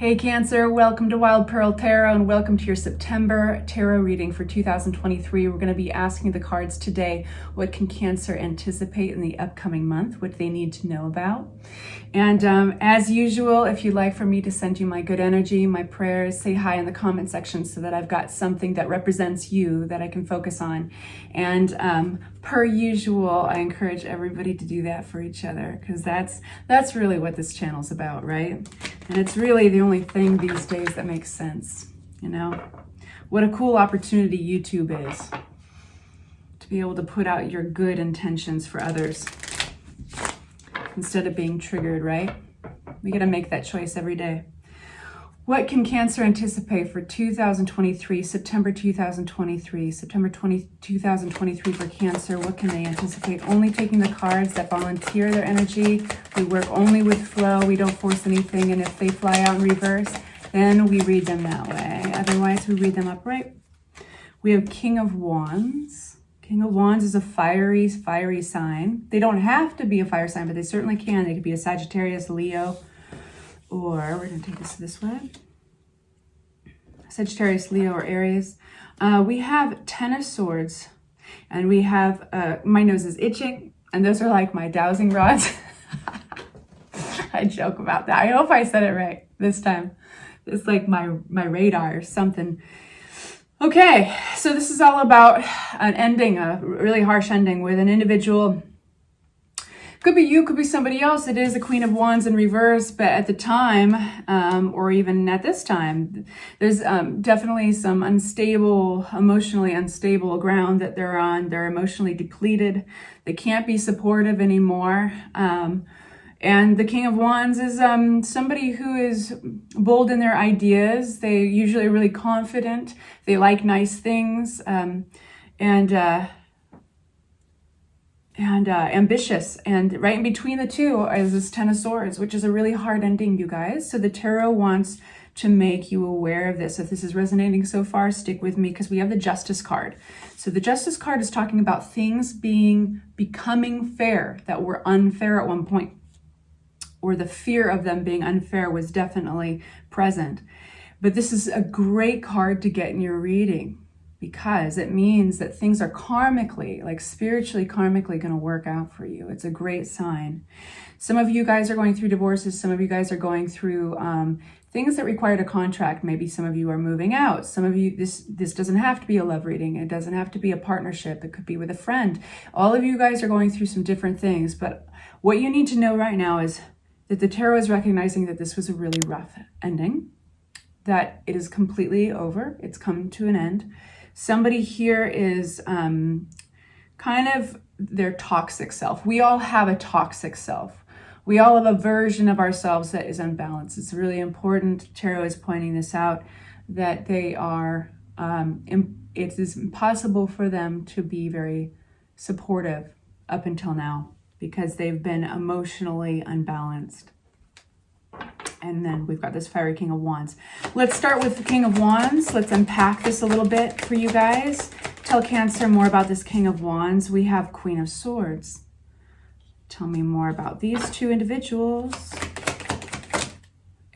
Hey Cancer, welcome to Wild Pearl Tarot and welcome to your September tarot reading for 2023. We're going to be asking the cards today, what can Cancer anticipate in the upcoming month, what they need to know about. And as usual, if you'd like for me to send you my good energy, my prayers, say hi in the comment section so that I've got something that represents you that I can focus on. And per usual, I encourage everybody to do that for each other because that's really what this channel's about, right? And it's really the only thing these days that makes sense, you know? What a cool opportunity YouTube is to be able to put out your good intentions for others instead of being triggered, right? We got to make that choice every day. What can Cancer anticipate for 2023, September 2023, September 2023 for Cancer? What can they anticipate? Only taking the cards that volunteer their energy. We work only with flow. We don't force anything. And if they fly out in reverse, then we read them that way. Otherwise, we read them upright. We have King of Wands. King of Wands is a fiery sign. They don't have to be a fire sign, but they certainly can. They could be a Sagittarius, Leo, or we're going to take this way. Sagittarius, Leo, or Aries. We have Ten of Swords, and we have, my nose is itching, and those are like my dowsing rods. I joke about that. I hope I said it right this time. It's like my radar or something. Okay, so this is all about an ending, a really harsh ending with an individual. Could be you, could be somebody else. It is the Queen of Wands in reverse, but at the time, or even at this time, there's definitely some unstable, emotionally unstable ground that they're on. They're emotionally depleted. They can't be supportive anymore. And the King of Wands is somebody who is bold in their ideas. They usually are really confident. They like nice things and ambitious. And right in between the two is this Ten of Swords, which is a really hard ending, you guys. So the tarot wants to make you aware of this. If this is resonating so far, stick with me because we have the Justice card. So the Justice card is talking about things becoming fair that were unfair at one point, or the fear of them being unfair was definitely present. But this is a great card to get in your reading because it means that things are karmically, like spiritually karmically going to work out for you. It's a great sign. Some of you guys are going through divorces. Some of you guys are going through things that required a contract. Maybe some of you are moving out. Some of you, this doesn't have to be a love reading. It doesn't have to be a partnership. It could be with a friend. All of you guys are going through some different things. But what you need to know right now is that the tarot is recognizing that this was a really rough ending, that it is completely over. It's come to an end. Somebody here is kind of their toxic self. We all have a toxic self. We all have a version of ourselves that is unbalanced. It's really important. Tarot is pointing this out, that they are, it is impossible for them to be very supportive up until now, because they've been emotionally unbalanced. And then we've got this fiery King of Wands. Let's start with the King of Wands. Let's unpack this a little bit for you guys. Tell Cancer more about this King of Wands. We have Queen of Swords. Tell me more about these two individuals.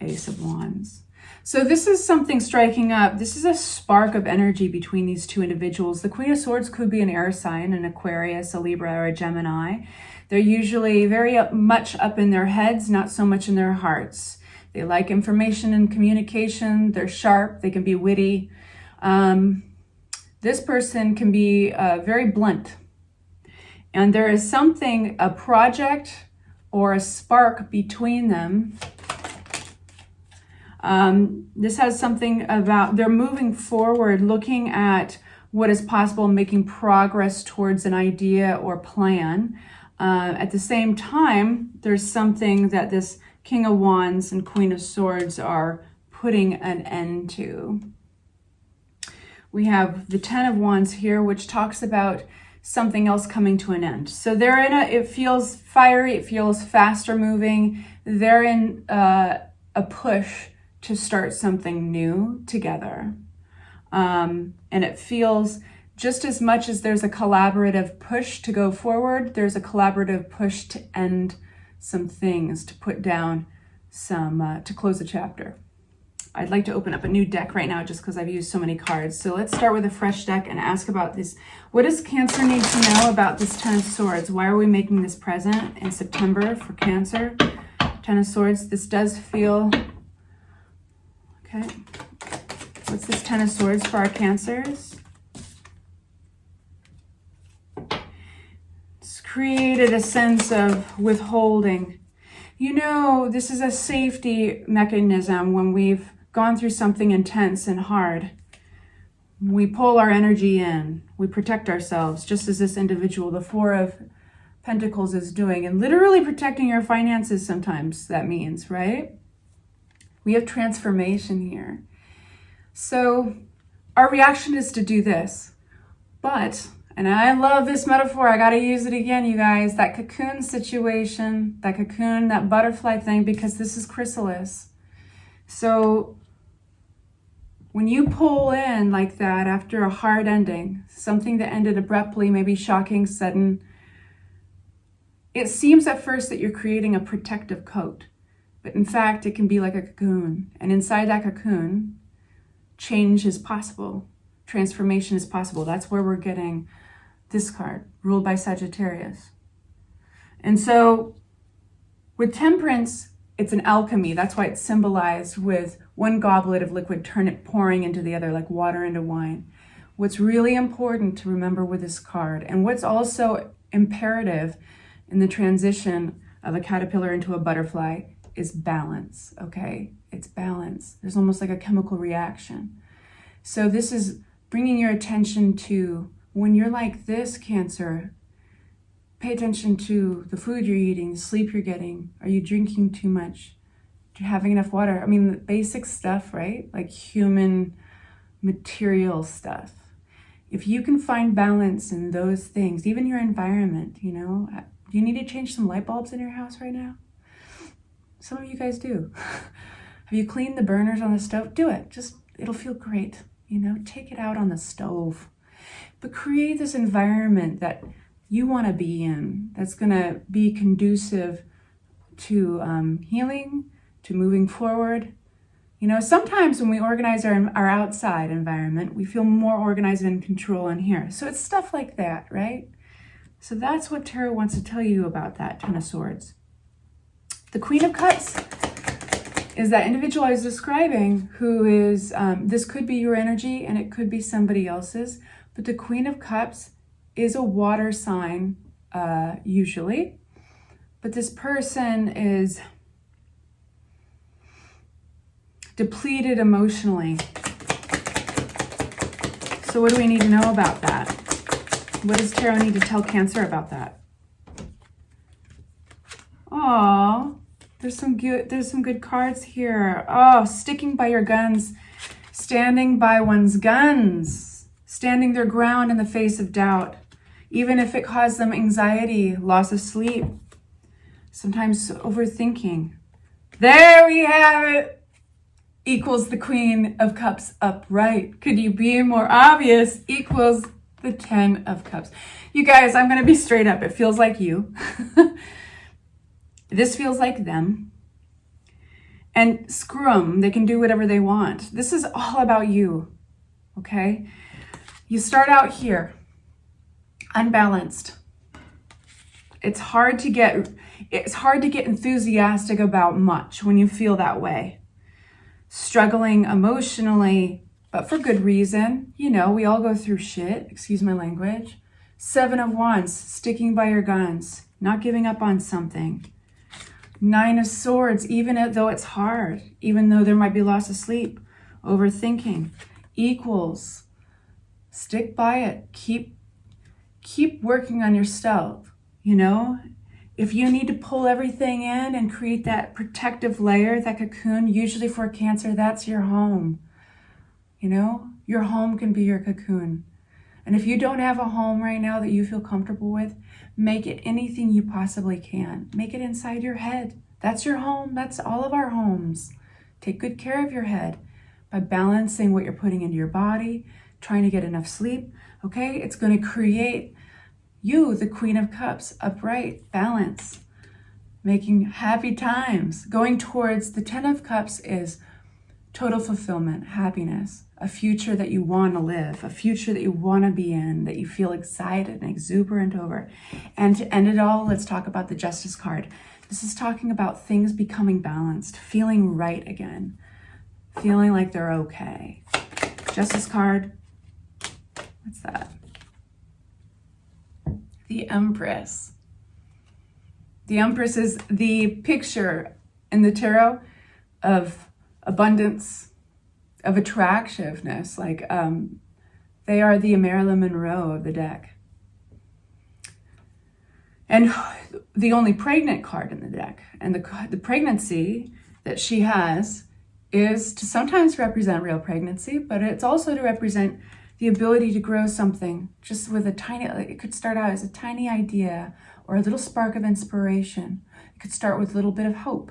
Ace of Wands. So this is something striking up. This is a spark of energy between these two individuals. The Queen of Swords could be an air sign, an Aquarius, a Libra, or a Gemini. They're usually very much up in their heads, not so much in their hearts. They like information and communication. They're sharp. They can be witty. This person can be very blunt. And there is something, a project or a spark between them. This has something about, they're moving forward, looking at what is possible, making progress towards an idea or plan. At the same time, there's something that this King of Wands and Queen of Swords are putting an end to. We have the Ten of Wands here, which talks about something else coming to an end. So they're in it feels fiery, it feels faster moving. They're in a push to start something new together. And it feels just as much as there's a collaborative push to go forward, there's a collaborative push to end some things, to put down some, to close a chapter. I'd like to open up a new deck right now just because I've used so many cards. So let's start with a fresh deck and ask about this. What does Cancer need to know about this Ten of Swords? Why are we making this present in September for Cancer? Ten of Swords. This does feel... Okay. What's this Ten of Swords for our Cancers? It's created a sense of withholding. You know, this is a safety mechanism when we've gone through something intense and hard. We pull our energy in. We protect ourselves, just as this individual, the Four of Pentacles, is doing. And literally protecting your finances sometimes, that means, right? We have transformation here. So our reaction is to do this. But, and I love this metaphor, I gotta use it again, you guys, that cocoon situation, that cocoon, that butterfly thing, because this is chrysalis. So when you pull in like that after a hard ending, something that ended abruptly, maybe shocking, sudden, it seems at first that you're creating a protective coat. But in fact, it can be like a cocoon. And inside that cocoon, change is possible. Transformation is possible. That's where we're getting this card, ruled by Sagittarius. And so with Temperance, it's an alchemy. That's why it's symbolized with one goblet of liquid, pouring into the other, like water into wine. What's really important to remember with this card, and what's also imperative in the transition of a caterpillar into a butterfly, is balance, okay? It's balance. There's almost like a chemical reaction. So this is bringing your attention to, when you're like this, Cancer, pay attention to the food you're eating, the sleep you're getting. Are you drinking too much? Are you having enough water? I mean, the basic stuff, right? Like human material stuff. If you can find balance in those things, even your environment, you know, do you need to change some light bulbs in your house right now? Some of you guys do. Have you cleaned the burners on the stove? Do it. Just, it'll feel great. You know, take it out on the stove. But create this environment that you want to be in, that's going to be conducive to healing, to moving forward. You know, sometimes when we organize our outside environment, we feel more organized and in control in here. So it's stuff like that, right? So that's what Tarot wants to tell you about that Ten of Swords. The Queen of Cups is that individual I was describing who is, this could be your energy and it could be somebody else's, but the Queen of Cups is a water sign, usually. But this person is depleted emotionally. So what do we need to know about that? What does Tarot need to tell Cancer about that? Oh, there's some good cards here. Oh, sticking by your guns, standing by one's guns, standing their ground in the face of doubt, even if it caused them anxiety, loss of sleep, sometimes overthinking. There we have it. Equals the Queen of Cups upright. Could you be more obvious? Equals the Ten of Cups. You guys, I'm going to be straight up. It feels like you. This feels like them. And screw them. They can do whatever they want. This is all about you. Okay? You start out here, unbalanced. It's hard to get enthusiastic about much when you feel that way. Struggling emotionally, but for good reason. You know, we all go through shit, excuse my language. Seven of Wands, sticking by your guns, not giving up on something. Nine of Swords, even though it's hard, even though there might be loss of sleep, overthinking. Equals, stick by it. Keep working on yourself, you know? If you need to pull everything in and create that protective layer, that cocoon, usually for Cancer, that's your home. You know, your home can be your cocoon. And if you don't have a home right now that you feel comfortable with, make it anything you possibly can. Make it inside your head. That's your home. That's all of our homes. Take good care of your head by balancing what you're putting into your body, trying to get enough sleep, okay? It's going to create you, the Queen of Cups, upright, balance, making happy times. Going towards the Ten of Cups is total fulfillment, happiness, a future that you want to live, a future that you want to be in, that you feel excited and exuberant over. And to end it all, let's talk about the Justice card. This is talking about things becoming balanced, feeling right again, feeling like they're okay. Justice card, what's that? The Empress. The Empress is the picture in the tarot of abundance, of attractiveness. Like they are the Marilyn Monroe of the deck. And the only pregnant card in the deck. And the pregnancy that she has is to sometimes represent real pregnancy, but it's also to represent the ability to grow something just with a tiny, like it could start out as a tiny idea or a little spark of inspiration. It could start with a little bit of hope,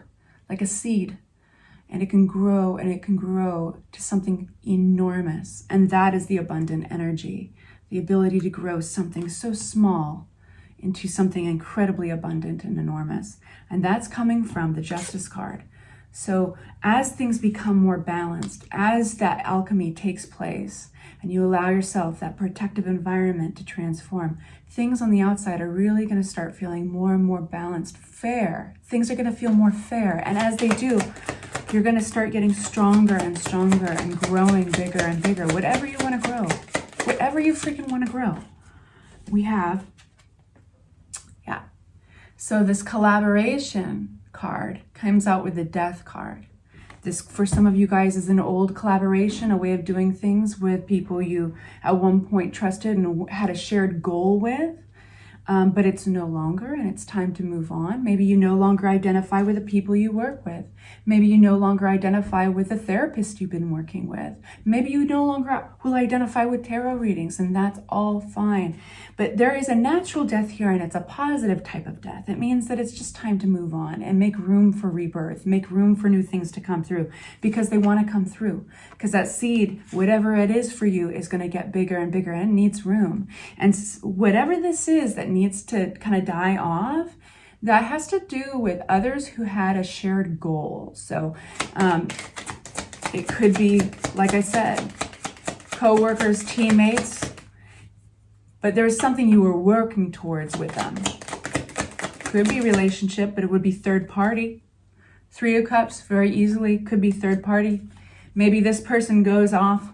like a seed, and it can grow and it can grow to something enormous. And that is the abundant energy, the ability to grow something so small into something incredibly abundant and enormous. And that's coming from the Justice card. So as things become more balanced, as that alchemy takes place, and you allow yourself that protective environment to transform, things on the outside are really going to start feeling more and more balanced, fair. Things are going to feel more fair. And as they do, you're going to start getting stronger and stronger and growing bigger and bigger. Whatever you want to grow, whatever you freaking want to grow, we have. Yeah. So this collaboration card comes out with the Death card. This, for some of you guys, is an old collaboration, a way of doing things with people you at one point trusted and had a shared goal with, but it's no longer, and it's time to move on. Maybe you no longer identify with the people you work with. Maybe you no longer identify with the therapist you've been working with. Maybe you no longer will identify with tarot readings, and that's all fine. But there is a natural death here, and it's a positive type of death. It means that it's just time to move on and make room for rebirth, make room for new things to come through, because they want to come through. Because that seed, whatever it is for you, is going to get bigger and bigger and needs room. And whatever this is that needs to kind of die off, that has to do with others who had a shared goal. So it could be, like I said, co-workers, teammates, but there's something you were working towards with them. Could be relationship, but it would be third party. Three of Cups, very easily, could be third party. Maybe this person goes off.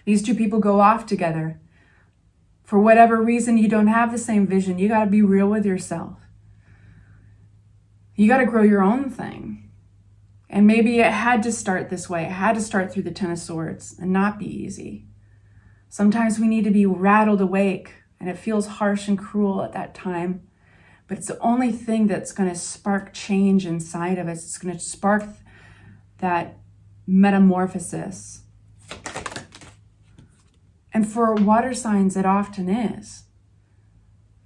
These two people go off together. For whatever reason, you don't have the same vision. You got to be real with yourself. You got to grow your own thing. And maybe it had to start this way. It had to start through the Ten of Swords and not be easy. Sometimes we need to be rattled awake, and it feels harsh and cruel at that time. But it's the only thing that's going to spark change inside of us. It's going to spark that metamorphosis. And for water signs, it often is.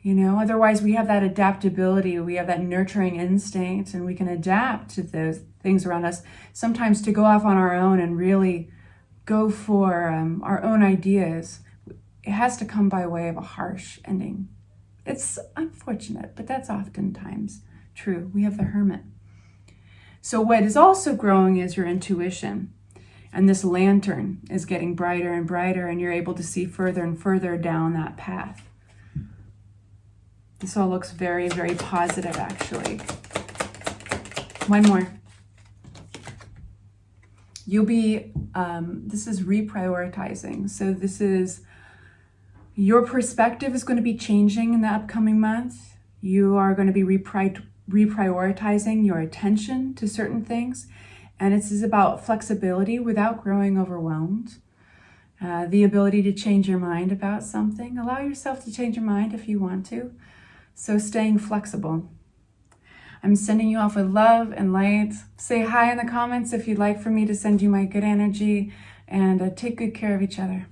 You know, otherwise we have that adaptability, we have that nurturing instinct, and we can adapt to those things around us. Sometimes to go off on our own and really go for our own ideas, it has to come by way of a harsh ending. It's unfortunate, but that's oftentimes true. We have the Hermit. So what is also growing is your intuition. And this lantern is getting brighter and brighter, and you're able to see further and further down that path. This all looks very, very positive, actually. One more. You'll be, this is reprioritizing. So this is, your perspective is going to be changing in the upcoming month. You are going to be reprioritizing your attention to certain things. And this is about flexibility without growing overwhelmed. The ability to change your mind about something. Allow yourself to change your mind if you want to. So staying flexible. I'm sending you off with love and light. Say hi in the comments if you'd like for me to send you my good energy. And take good care of each other.